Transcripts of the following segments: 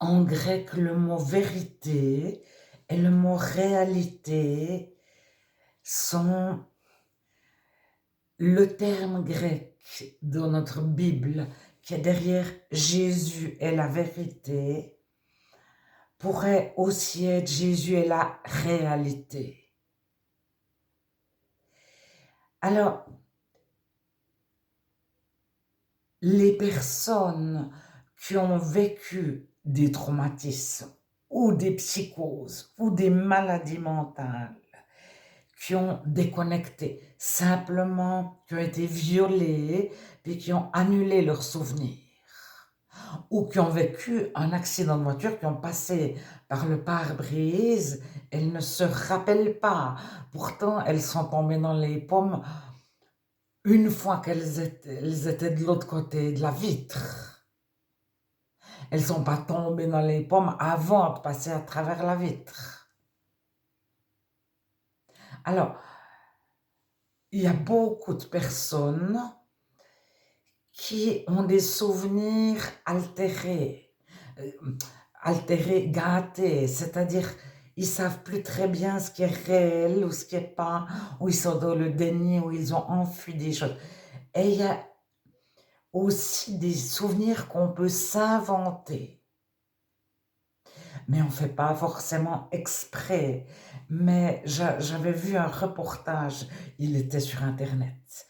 En grec, le mot vérité et le mot réalité sont le terme grec dans notre Bible qui est derrière Jésus est la vérité pourrait aussi être Jésus est la réalité. Alors, les personnes qui ont vécu des traumatismes ou des psychoses ou des maladies mentales, qui ont déconnecté, simplement qui ont été violées, puis qui ont annulé leurs souvenirs, ou qui ont vécu un accident de voiture, qui ont passé par le pare-brise, elles ne se rappellent pas. Pourtant, elles sont tombées dans les pommes une fois elles étaient de l'autre côté de la vitre. Elles ne sont pas tombées dans les pommes avant de passer à travers la vitre. Alors, il y a beaucoup de personnes qui ont des souvenirs altérés, gâtés, c'est-à-dire ils savent plus très bien ce qui est réel ou ce qui est pas, ou ils sont dans le déni, ou ils ont enfui des choses. Et il y a aussi des souvenirs qu'on peut s'inventer, mais on ne fait pas forcément exprès. Mais j'avais vu un reportage, il était sur Internet,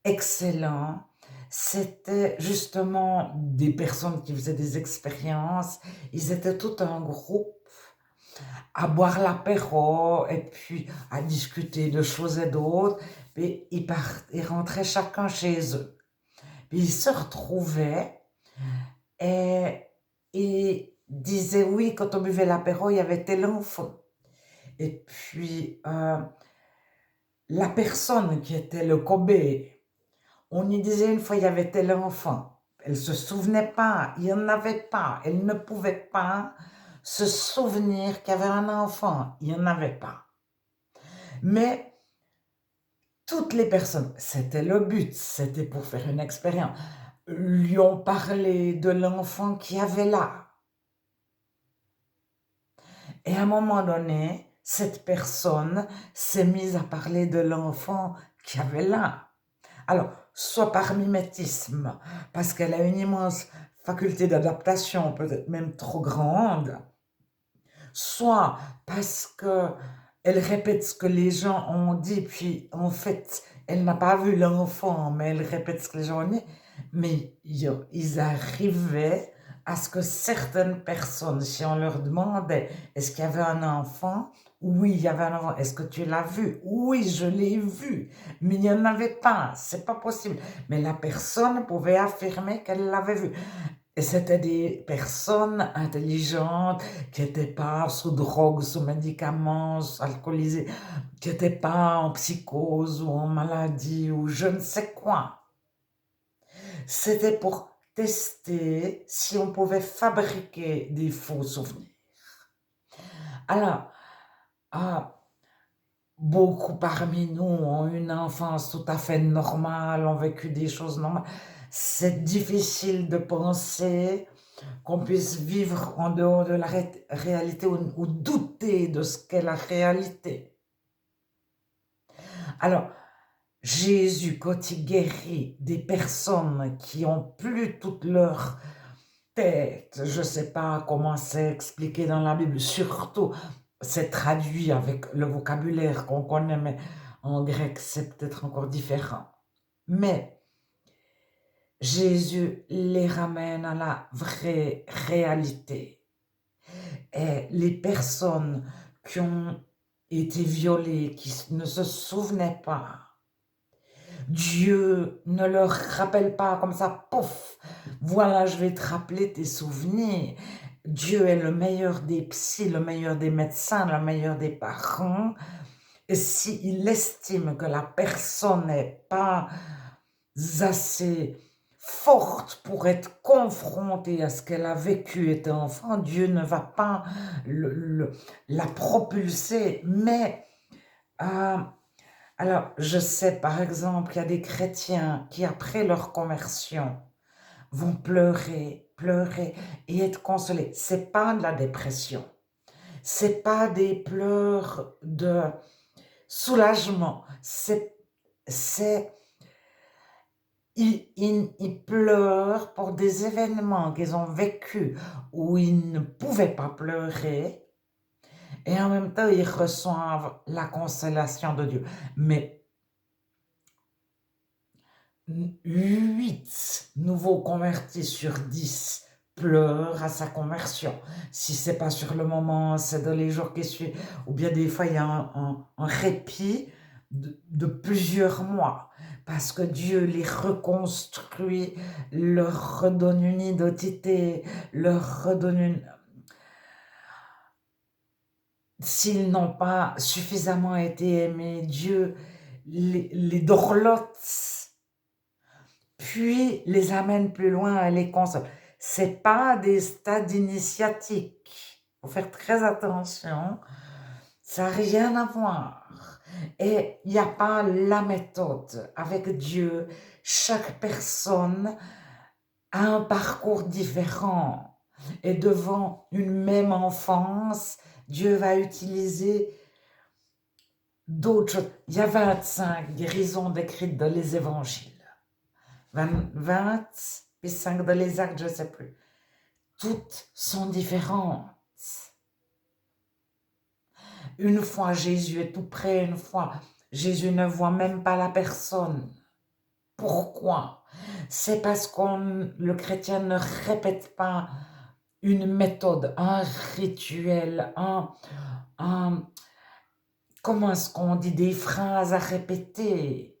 excellent. C'était justement des personnes qui faisaient des expériences. Ils étaient tout un groupe à boire l'apéro et puis à discuter de choses et d'autres. Puis ils rentraient chacun chez eux. Puis ils se retrouvaient et ils disaient oui, quand on buvait l'apéro, il y avait tel enfant. Et puis la personne qui était le cobaye, on y disait une fois, il y avait tel enfant. Elle ne se souvenait pas, il n'y en avait pas. Elle ne pouvait pas se souvenir qu'il y avait un enfant. Il n'y en avait pas. Mais toutes les personnes, c'était le but, c'était pour faire une expérience, lui ont parlé de l'enfant qu'il y avait là. Et à un moment donné, cette personne s'est mise à parler de l'enfant qu'il y avait là. Alors, soit par mimétisme, parce qu'elle a une immense faculté d'adaptation, peut-être même trop grande, soit parce qu'elle répète ce que les gens ont dit, puis en fait, elle n'a pas vu l'enfant, mais elle répète ce que les gens ont dit, mais ils arrivaient à ce que certaines personnes, si on leur demandait, est-ce qu'il y avait un enfant? Oui, il y avait un enfant. Est-ce que tu l'as vu? Oui, je l'ai vu. Mais il n'y en avait pas. C'est pas possible. Mais la personne pouvait affirmer qu'elle l'avait vu. Et c'était des personnes intelligentes qui n'étaient pas sous drogue, sous médicaments, alcoolisées, qui n'étaient pas en psychose ou en maladie ou je ne sais quoi. C'était pour tester si on pouvait fabriquer des faux souvenirs. Alors, beaucoup parmi nous ont une enfance tout à fait normale, ont vécu des choses normales. C'est difficile de penser qu'on puisse vivre en dehors de la réalité ou douter de ce qu'est la réalité. Alors, Jésus, quand il guérit des personnes qui ont plus toute leur tête, je ne sais pas comment c'est expliqué dans la Bible, surtout c'est traduit avec le vocabulaire qu'on connaît, mais en grec c'est peut-être encore différent. Mais Jésus les ramène à la vraie réalité. Et les personnes qui ont été violées, qui ne se souvenaient pas, Dieu ne leur rappelle pas comme ça, pouf, voilà, je vais te rappeler tes souvenirs. Dieu est le meilleur des psys, le meilleur des médecins, le meilleur des parents. Et s'il estime que la personne n'est pas assez forte pour être confrontée à ce qu'elle a vécu étant enfant, Dieu ne va pas la propulser. Mais alors, je sais par exemple qu'il y a des chrétiens qui, après leur conversion, vont pleurer pleurer et être consolé. C'est pas de la dépression. C'est pas des pleurs de soulagement. C'est, ils pleurent pour des événements qu'ils ont vécus où ils ne pouvaient pas pleurer et en même temps, ils reçoivent la consolation de Dieu. Mais 8 nouveaux convertis sur 10 pleurent à sa conversion. Si c'est pas sur le moment, c'est dans les jours qui suivent, ou bien des fois il y a un répit de plusieurs mois, parce que Dieu les reconstruit, leur redonne une identité, leur redonne une... S'ils n'ont pas suffisamment été aimés, Dieu les dorlote, puis les amène plus loin et les console. C'est pas des stades initiatiques. Faut faire très attention. Ça n'a rien à voir. Et il n'y a pas la méthode. Avec Dieu, chaque personne a un parcours différent. Et devant une même enfance, Dieu va utiliser d'autres choses. Il y a 25 guérisons décrites dans les évangiles. 20 puis 5 dans les actes, je ne sais plus. Toutes sont différentes. Une fois, Jésus est tout près, une fois, Jésus ne voit même pas la personne. Pourquoi? C'est parce que le chrétien ne répète pas une méthode, un rituel, comment est-ce qu'on dit, des phrases à répéter.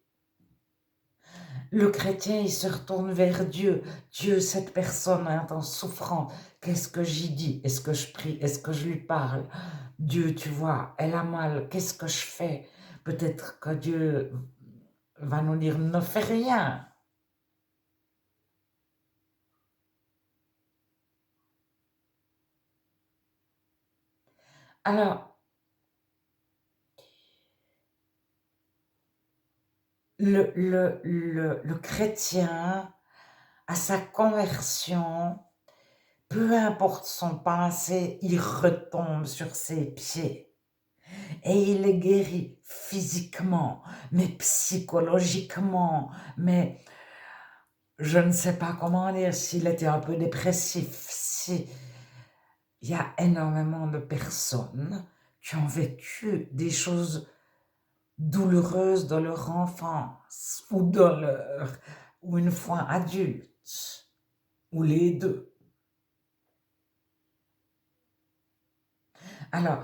Le chrétien, il se retourne vers Dieu. Dieu, cette personne est en souffrance. Qu'est-ce que j'y dis? Est-ce que je prie? Est-ce que je lui parle? Dieu, tu vois, elle a mal. Qu'est-ce que je fais? Peut-être que Dieu va nous dire, ne fais rien. Alors, le chrétien, à sa conversion, peu importe son passé, il retombe sur ses pieds. Et il est guéri physiquement, mais psychologiquement, mais je ne sais pas comment dire, s'il était un peu dépressif, si... Il y a énormément de personnes qui ont vécu des choses douloureuses dans leur enfance, ou une fois adulte, ou les deux. Alors,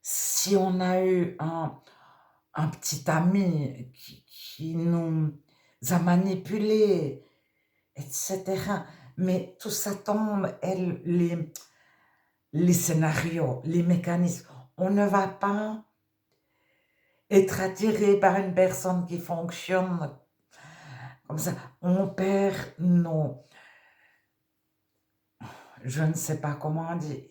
si on a eu un petit ami qui nous a manipulés, etc. Mais tout ça tombe, les scénarios, les mécanismes. On ne va pas être attiré par une personne qui fonctionne comme ça. On perd nos... Je ne sais pas comment dire.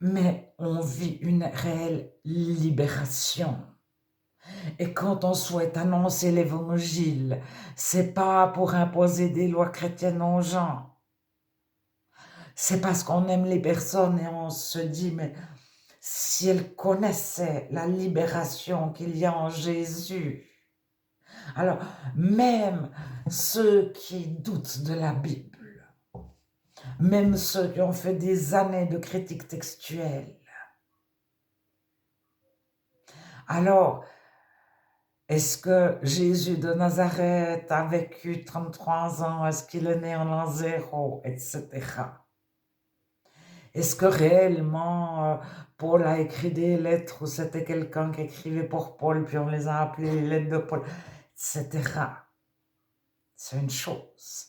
Mais on vit une réelle libération. Et quand on souhaite annoncer l'évangile, c'est pas pour imposer des lois chrétiennes aux gens. C'est parce qu'on aime les personnes et on se dit, mais si elles connaissaient la libération qu'il y a en Jésus. Alors, même ceux qui doutent de la Bible, même ceux qui ont fait des années de critique textuelle, alors, est-ce que Jésus de Nazareth a vécu 33 ans? Est-ce qu'il est né en l'an 0, etc. Est-ce que réellement Paul a écrit des lettres ou c'était quelqu'un qui écrivait pour Paul, puis on les a appelées les lettres de Paul, etc. C'est une chose.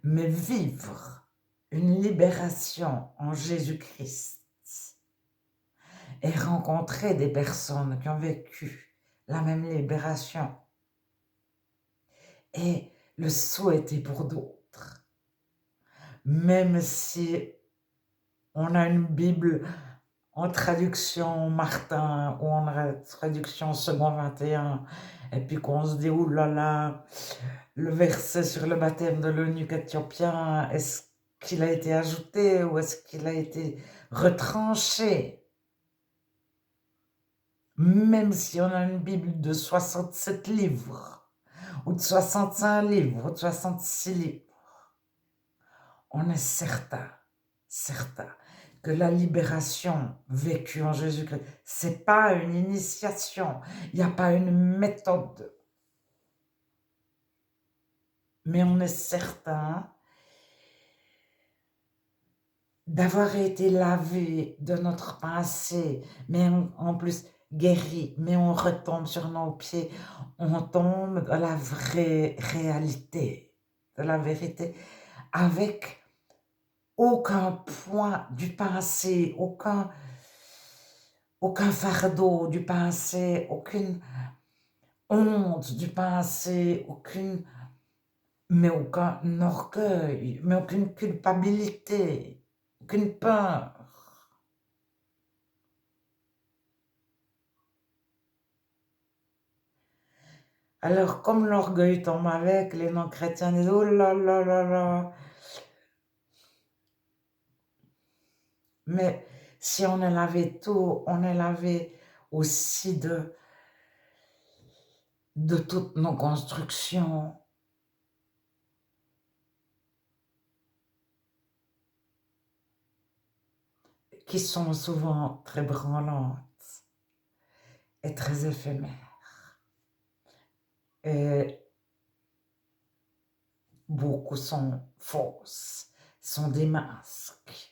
Mais vivre une libération en Jésus-Christ et rencontrer des personnes qui ont vécu la même libération et le souhaiter pour d'autres. Même si on a une Bible en traduction Martin ou en traduction Second 21, et puis qu'on se dit, ouh là là, le verset sur le baptême de l'eunuque éthiopien, est-ce qu'il a été ajouté ou est-ce qu'il a été retranché? Même si on a une Bible de 67 livres, ou de 65 livres, ou de 66 livres, on est certain que la libération vécue en Jésus-Christ, c'est pas une initiation, il n'y a pas une méthode, mais on est certain d'avoir été lavé de notre passé, mais en plus guéri, mais on retombe sur nos pieds, on tombe dans la vraie réalité, de la vérité, avec aucun poids du passé, aucun fardeau du passé, aucune honte du passé, mais aucun orgueil, mais aucune culpabilité, aucune peur. Alors, comme l'orgueil tombe avec, les non-chrétiens disent, oh là là là là. Mais si on est lavé tout, on est lavé aussi de toutes nos constructions, qui sont souvent très branlantes et très éphémères. Et beaucoup sont fausses, sont des masques.